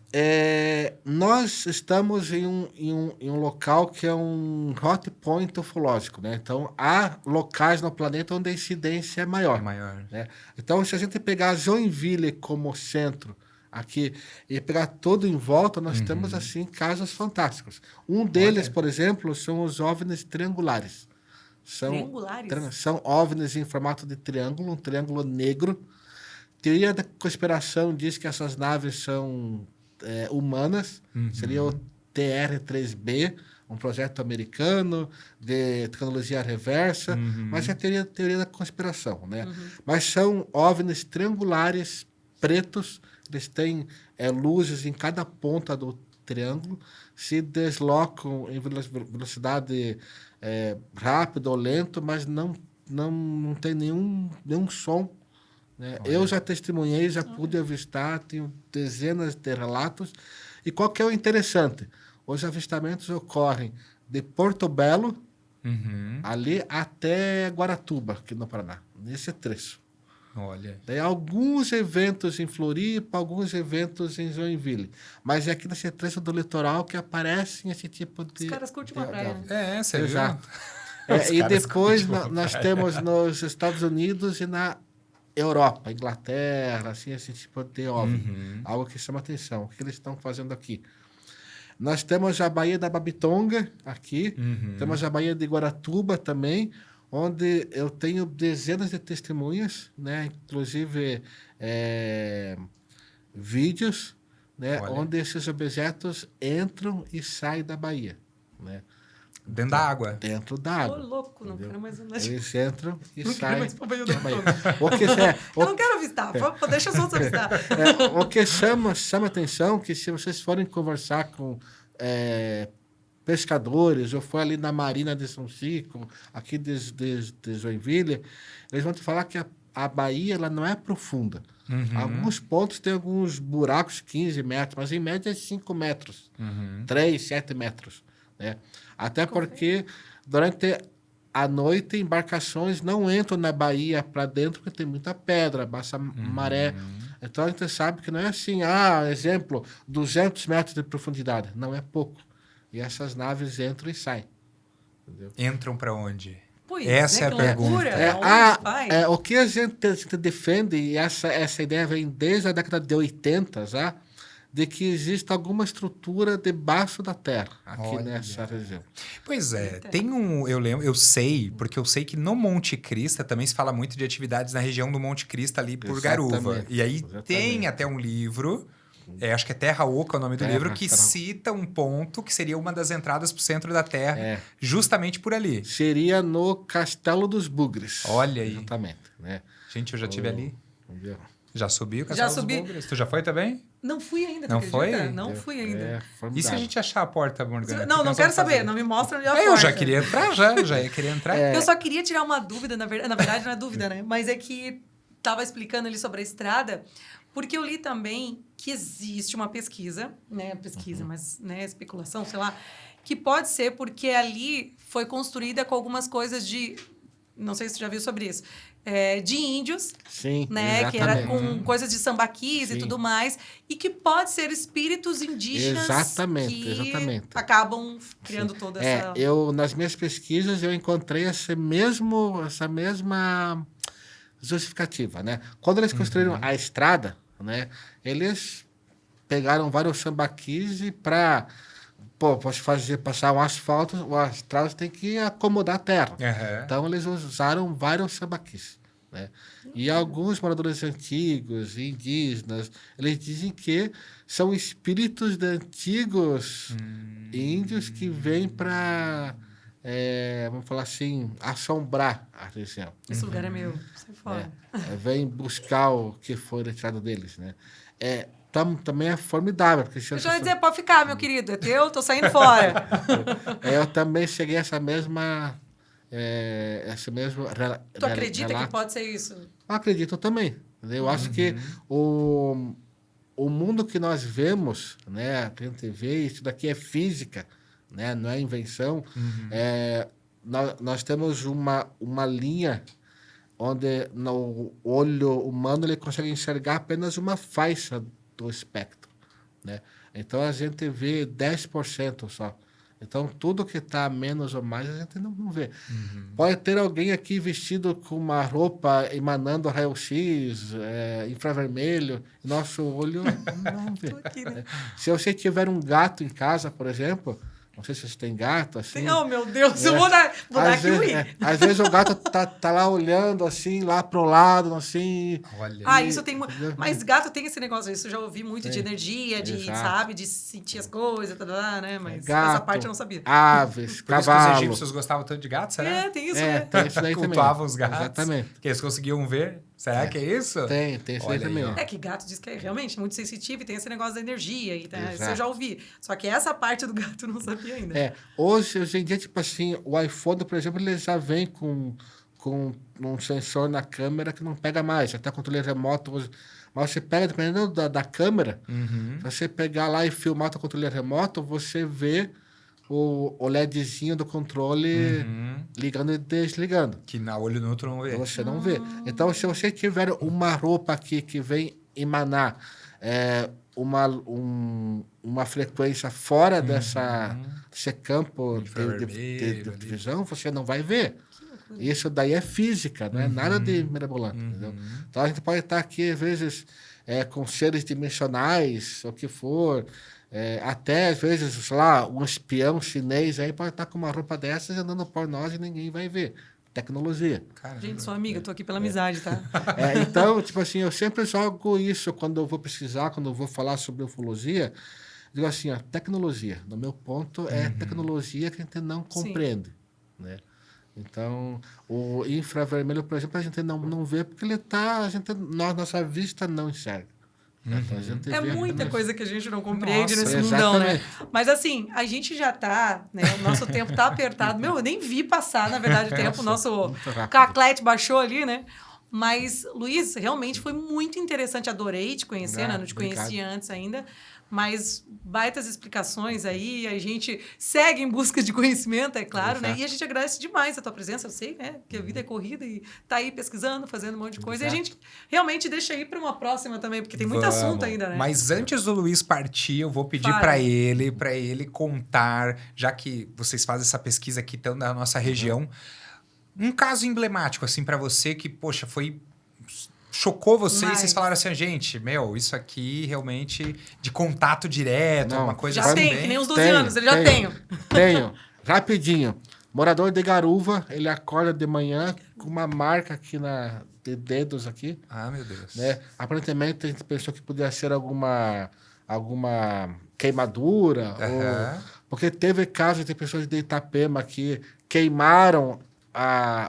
Nós estamos em um local que é um hot point ufológico, né? Então, há locais no planeta onde a incidência é maior. É maior. Né? Então, se a gente pegar Joinville como centro aqui e pegar todo em volta, nós temos, assim, casos fantásticos. Um deles, por exemplo, são os OVNIs triangulares. Triangulares? São OVNIs em formato de triângulo, um triângulo negro. Teoria da conspiração diz que essas naves são humanas, seria o TR-3B, um projeto americano de tecnologia reversa, mas é teoria da conspiração, né? Mas são OVNIs triangulares, pretos, eles têm luzes em cada ponta do triângulo, se deslocam em velocidade rápida ou lento, mas não tem nenhum som, né? Eu já testemunhei, já pude avistar, tenho dezenas de relatos. E qual que é o interessante? Os avistamentos ocorrem de Porto Belo, ali até Guaratuba, aqui no Paraná, nesse trecho. Olha. Tem alguns eventos em Floripa, alguns eventos em Joinville. Mas é aqui nesse trecho do litoral que aparecem esse tipo de... Os caras curtem uma praia. Você viu? Exato. Os E caras depois curtem uma nós praia. temos nos Estados Unidos e na Europa, Inglaterra, assim, esse tipo de OVNI. Algo que chama atenção. O que eles estão fazendo aqui? Nós temos a Baía da Babitonga aqui, temos a Baía de Guaratuba também, onde eu tenho dezenas de testemunhas, né? Inclusive vídeos, né? Olha. Onde esses objetos entram e saem da Baía, né? Dentro da água. Dentro da Ô, água. louco, não quero mais andar. Eles entram e Não quero saem mais pro meio da da Baía. Baía. O que, Eu não quero avistar, deixa os outros avistar. o que chama atenção que se vocês forem conversar com pescadores, ou for ali na Marina de São Chico, aqui de Joinville, eles vão te falar que a Baía ela não é profunda. Alguns pontos tem alguns buracos 15 metros, mas em média é 5 metros, 3, 7 metros. Né? Até porque durante a noite embarcações não entram na Baía para dentro porque tem muita pedra, baixa maré. Então a gente sabe que não é assim, exemplo, 200 metros de profundidade. Não é pouco. E essas naves entram e saem. Entendeu? Entram para onde? Pois Essa é a que pergunta. loucura, aonde vai? O que a gente defende, e essa ideia vem desde a década de 80 já, de que existe alguma estrutura debaixo da Terra, aqui nessa região. Pois é, tem eu sei, porque eu sei que no Monte Crista também se fala muito de atividades na região do Monte Crista ali por Garuva. E aí tem até um livro, acho que é Terra Oca o nome do livro, que cita um ponto que seria uma das entradas para o centro da Terra, justamente por ali. Seria no Castelo dos Bugres. Olha aí. Exatamente. Né? Gente, eu já estive ali. Entendeu? Já subi o Castelo dos Bugres. Tu já foi também? Não fui ainda, Não acredita? foi? Não fui ainda. E se a gente achar a porta, Morgana? Não quero saber. Não me mostra onde é a porta. Eu já queria entrar, já ia querer entrar. Eu só queria tirar uma dúvida, na verdade não é dúvida, né? Mas é que tava explicando ali sobre a estrada, porque eu li também que existe uma pesquisa, mas especulação, sei lá, que pode ser porque ali foi construída com algumas coisas de... Não sei se você já viu sobre isso. De índios, Sim, né? exatamente. Que era com coisas de sambaquis e tudo mais. E que pode ser espíritos indígenas que acabam criando toda essa... Nas minhas pesquisas, eu encontrei essa mesma justificativa, né? Quando eles construíram a estrada, né? Eles pegaram vários sambaquis e para passar um asfalto, o estrada tem que acomodar a terra. Então, eles usaram vários sambaquis. Né? E alguns moradores antigos, indígenas, eles dizem que são espíritos de antigos índios que vêm para vamos falar assim, assombrar a região. Esse lugar é meu, sai fora. Vem buscar o que foi retirado deles, né? Também é formidável. Porque Eu já ia dizer, pode ficar, meu querido, é teu, tô saindo fora. Eu também cheguei a esse mesmo Tu acredita que pode ser isso? Acredito também. Eu acho que o mundo que nós vemos, né, que a gente vê, isso daqui é física, né, não é invenção. Nós temos uma linha onde no olho humano ele consegue enxergar apenas uma faixa do espectro, né? Então a gente vê 10% só. Então tudo que está menos ou mais a gente não vê. Pode ter alguém aqui vestido com uma roupa emanando raio-x, infravermelho, nosso olho não vê. Aqui, né? Se você tiver um gato em casa, por exemplo, não sei se vocês têm gato, assim... Oh, meu Deus, eu vou dar aqui o às vezes o gato tá lá olhando, assim, lá pro lado, assim... Olha. Isso tem... Mas gato tem esse negócio, isso eu já ouvi muito, de energia, sabe? De sentir as coisas, né? Mas gato, essa parte eu não sabia. Aves, Por isso que cavalo... os egípcios gostavam tanto de gatos, será? Tem isso, né? Tem isso daí também. Cultuavam os gatos. Exatamente. Que eles conseguiam ver. Será que é isso? Tem isso daí também. É que gato diz que é realmente muito sensitivo e tem esse negócio da energia. Isso eu já ouvi. Só que essa parte do gato eu não sabia ainda. Hoje em dia, tipo assim, o iPhone, por exemplo, ele já vem com um sensor na câmera que não pega mais. Até controle remoto. Mas você pega, dependendo da câmera, se você pegar lá e filmar o controle remoto, você vê o LEDzinho do controle ligando e desligando. Que na olho no outro não vê. Você não vê. Então, se você tiver uma roupa aqui que vem emanar uma frequência fora desse campo de visão, você não vai ver. Isso daí é física, não é nada de mirabolante. Entendeu? Então, a gente pode estar aqui, às vezes, com seres dimensionais, o que for... até, às vezes, sei lá, um espião chinês aí pode estar com uma roupa dessas andando por nós e ninguém vai ver. Tecnologia. Caramba. Gente, sou amiga, tô aqui pela amizade, tá? Então, tipo assim, eu sempre jogo isso quando eu vou pesquisar, quando eu vou falar sobre ufologia. Digo assim, ó, tecnologia. No meu ponto, é tecnologia que a gente não compreende. Né? Então, o infravermelho, por exemplo, a gente não vê porque ele está... Nossa vista não enxerga. Então, a gente É vê muita coisa que a gente não compreende Nossa, nesse mundão, né? exatamente. Mas assim, a gente já tá, né? O nosso tempo tá apertado. Meu, eu nem vi passar, na verdade, o tempo. O nosso muito rápido. caclete baixou ali, né? Mas, Luiz, realmente foi muito interessante. Adorei te conhecer, né? Não te conhecia antes ainda. Mas baitas explicações aí, a gente segue em busca de conhecimento, é claro, né? E a gente agradece demais a tua presença, eu sei, né? Que a vida é corrida e tá aí pesquisando, fazendo um monte de coisa. E a gente realmente deixa aí para uma próxima também, porque tem muito assunto ainda, né? Mas antes do Luiz partir, eu vou pedir para ele contar, já que vocês fazem essa pesquisa aqui tão da nossa região, um caso emblemático, assim, para você que, poxa, chocou vocês, vocês falaram assim, gente, isso aqui realmente de contato direto, uma coisa já assim. Já tem, que nem uns 12 anos, ele já tem. Tenho, rapidinho. Morador de Garuva, ele acorda de manhã com uma marca aqui de dedos aqui. Ah, meu Deus. Né? Aparentemente, a gente pensou que podia ser alguma queimadura. Porque teve casos de pessoas de Itapema que queimaram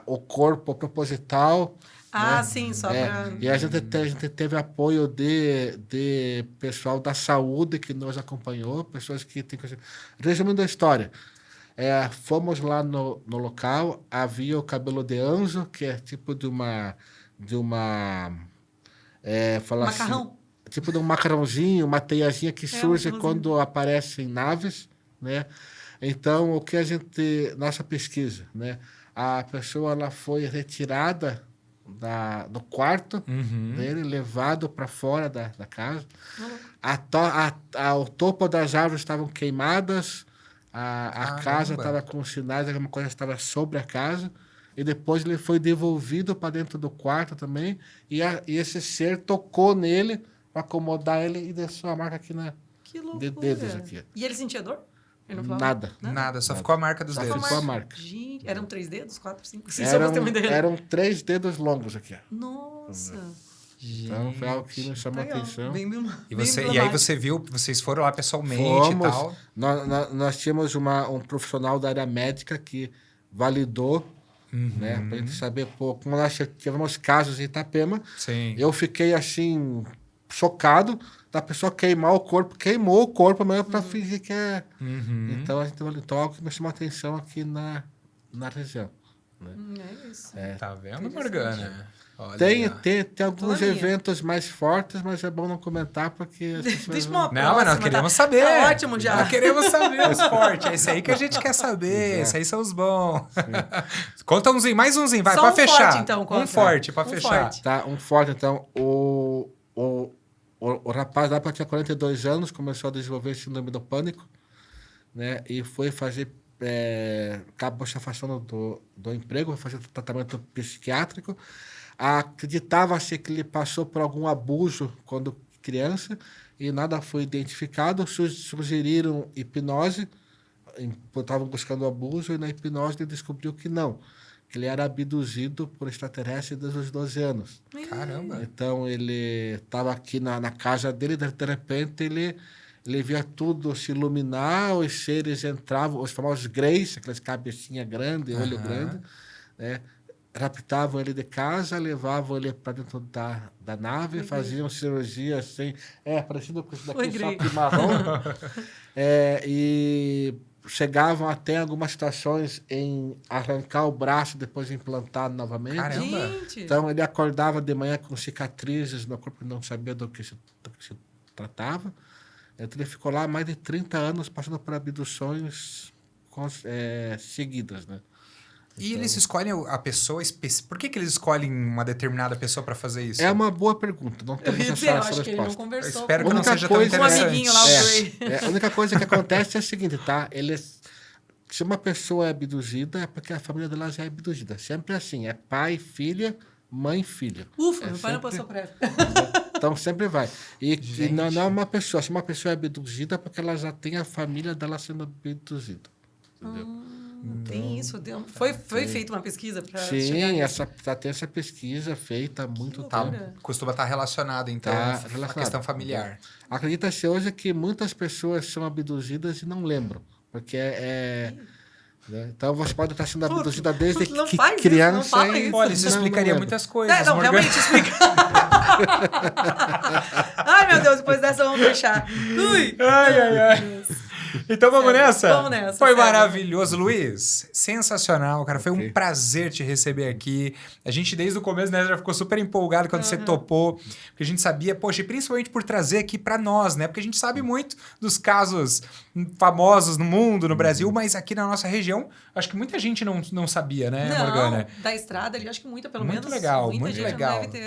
o corpo proposital. Ah, né? sim, só para... E a gente teve apoio de pessoal da saúde que nos acompanhou, pessoas que têm... Resumindo a história, fomos lá no local, havia o cabelo de anjo, que é tipo de uma macarrão. Assim, tipo de um macarrãozinho, uma teiazinha que surge quando aparecem naves, né? Então, o que nossa pesquisa, né? A pessoa ela foi retirada do quarto dele, levado para fora da casa. O topo das árvores estavam queimadas, a casa estava com sinais, alguma coisa estava sobre a casa, e depois ele foi devolvido para dentro do quarto também, e esse ser tocou nele para acomodar ele e deixou a marca aqui de dedos aqui. E ele sentia dor? Ele não Nada, só ficou a marca dos dedos. Ficou a marca. Gente, eram 3 dedos? 4, 5, 6? Eram 3 dedos longos aqui. Nossa! Então foi algo que me chamou a atenção. E aí vocês foram lá pessoalmente e tal? Nós tínhamos um profissional da área médica que validou, né? Pra gente saber, pô, como nós tivemos casos em Itapema, Sim. eu fiquei assim, chocado da pessoa queimou o corpo mesmo pra fingir que é. Então a gente validou algo que me chamou a atenção aqui na região. Né? É isso. Tá vendo, Morgana? Olha Tem Toda alguns minha. eventos mais fortes, mas é bom não comentar porque as pessoas Deixa não- uma Não, mas próxima, nós queremos tá? saber. Tá ótimo já. Nós queremos saber os fortes. É esse aí que a gente quer saber. Esse aí são os bons. Conta umzinho, mais umzinho, vai, Só pra um fechar. forte, então, conta. Um forte, pra Um fechar. forte. Tá, um forte, então. O rapaz lá tinha 42 anos, começou a desenvolver síndrome do pânico, né? E foi fazer. Acabou se afastando do emprego, foi fazer tratamento psiquiátrico. Acreditava-se que ele passou por algum abuso quando criança e nada foi identificado. Sugeriram hipnose, estavam buscando abuso, e na hipnose ele descobriu que não, que ele era abduzido por extraterrestre desde os 12 anos. Caramba. Então ele estava aqui na casa dele, de repente ele via tudo se iluminar, os seres entravam, os famosos greys, aquelas cabecinhas grandes, olho grande, né? Raptavam ele de casa, levavam ele para dentro da nave, faziam cirurgia assim, parecido com isso daqui, só que marrom. E chegavam até algumas situações em arrancar o braço, depois implantar novamente. Caramba. Gente. Então ele acordava de manhã com cicatrizes no corpo, não sabia do que se tratava. Então ele ficou lá mais de 30 anos passando por abduções seguidas, né? E eles escolhem a pessoa específica. Por que eles escolhem uma determinada pessoa pra fazer isso? É uma boa pergunta. Não Eu temos ia dizer, eu essa acho que ele não resposta. conversou Eu espero com que não única seja tão coisa- um interessante. amiguinho lá, o Gray. A única coisa que acontece é a seguinte, tá? Se uma pessoa é abduzida, é porque a família dela já é abduzida. Sempre assim, é pai, filha, mãe, filho. Ufa, meu pai não sempre- passou por essa. Então sempre vai. E Gente. não é uma pessoa. Se uma pessoa é abduzida, é porque ela já tem a família dela sendo abduzida. Entendeu? Tem isso. Foi feita uma pesquisa para chegar Sim, nisso. já tem essa pesquisa feita há muito Que Tá, tempo. loucura. costuma estar relacionado, então, Tá à relacionado. questão familiar. Acredita-se hoje que muitas pessoas são abduzidas e não lembram. Porque né? Então você pode estar sendo abduzida desde não faz isso, criança. não fala e isso. Olha, isso não explicaria lembra. muitas coisas. Não, Morgana. realmente explica. Ai, meu Deus, depois dessa vamos fechar. Ui. Ai. Então vamos Sério, nessa? vamos nessa, Foi sério. maravilhoso, Luiz. Sensacional, cara. Foi um Ok. prazer te receber aqui. A gente, desde o começo, né, já ficou super empolgado quando você topou. Porque a gente sabia, poxa, e principalmente por trazer aqui pra nós, né? Porque a gente sabe muito dos casos famosos no mundo, no Brasil, mas aqui na nossa região, acho que muita gente não sabia, né, Morgana? Da estrada ali, acho que muita, pelo Muito menos. legal, muita muito gente legal. não deve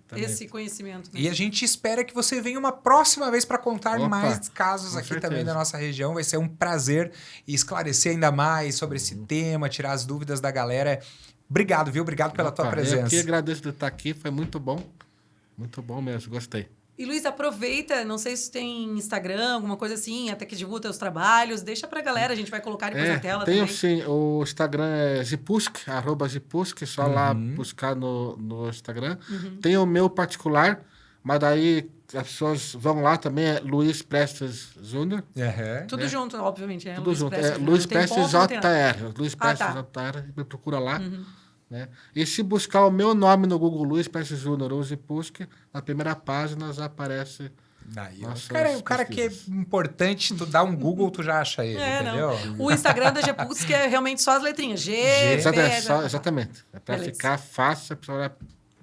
ter esse conhecimento. Né? E a gente espera que você venha uma próxima vez para contar Opa, mais casos com aqui certeza. também da nossa região. Vai ser um prazer esclarecer ainda mais sobre esse tema, tirar as dúvidas da galera. Obrigado, viu? Obrigado pela tua Eu presença. que agradeço de estar aqui, foi muito bom. Muito bom mesmo, gostei. E, Luiz, aproveita, não sei se tem Instagram, alguma coisa assim, até que divulga os trabalhos, deixa pra galera, a gente vai colocar depois na tela tenho também. sim, o Instagram é Zipusk, @Zipusk, só lá buscar no Instagram. Tem o meu particular, mas daí as pessoas vão lá também, é Luiz Prestes Júnior. Uhum. Tudo junto, obviamente. Tudo junto, Prestes, Luiz não tem Prestes ponto, não tem nada. JR. Luiz Ah, Prestes tá. JR, me procura lá. Né? E se buscar o meu nome no Google, Luiz Prestes Júnior ou Zipusk, na primeira página já aparece. Aí, ó. Nossas O cara que é pesquisas. importante, tu dá um Google, tu já acha ele, entendeu? O Instagram da Gepux, que é realmente só as letrinhas. G, Exatamente. É para Beleza. ficar fácil, a pessoa olhar.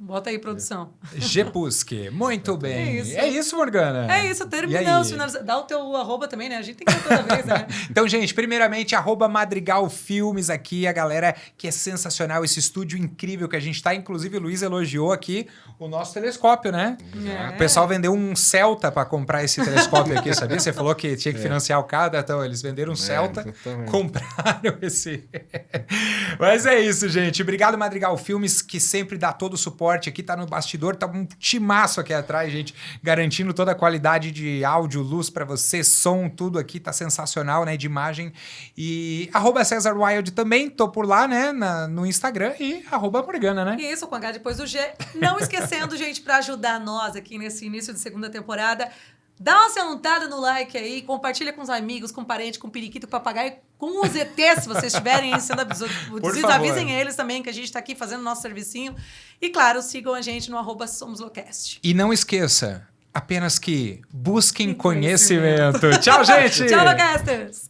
Bota aí, produção. Gepusque. Muito bem. É isso. É isso, Morgana? É isso, E aí? terminamos. Dá o teu arroba também, né? A gente tem que dar toda vez, né? Então, gente, primeiramente, @Madrigal Filmes aqui, a galera que é sensacional, esse estúdio incrível que a gente tá. Inclusive, o Luiz elogiou aqui o nosso telescópio, né? É. O pessoal vendeu um Celta para comprar esse telescópio aqui, sabia? Você falou que tinha que financiar o carro, então eles venderam um Celta, exatamente. compraram esse. Mas é isso, gente. Obrigado, Madrigal Filmes, que sempre dá todo o suporte aqui, tá no bastidor, tá um timaço aqui atrás, gente, garantindo toda a qualidade de áudio, luz para você, som, tudo aqui tá sensacional, né, de imagem. E @Cesar Wild também, tô por lá, né, no Instagram e @Morgana, né? Isso, com H depois do G. Não esquecendo, gente, para ajudar nós aqui nesse início de segunda temporada, Dá uma sentada no like aí, compartilha com os amigos, com parentes, com periquito, com papagaio, com os ETs, se vocês estiverem sendo avisem eles também que a gente está aqui fazendo nosso servicinho. E claro, sigam a gente no @SomosLowCast. E não esqueça, apenas que busquem conhecimento. Tchau, gente! Tchau, Lowcasters!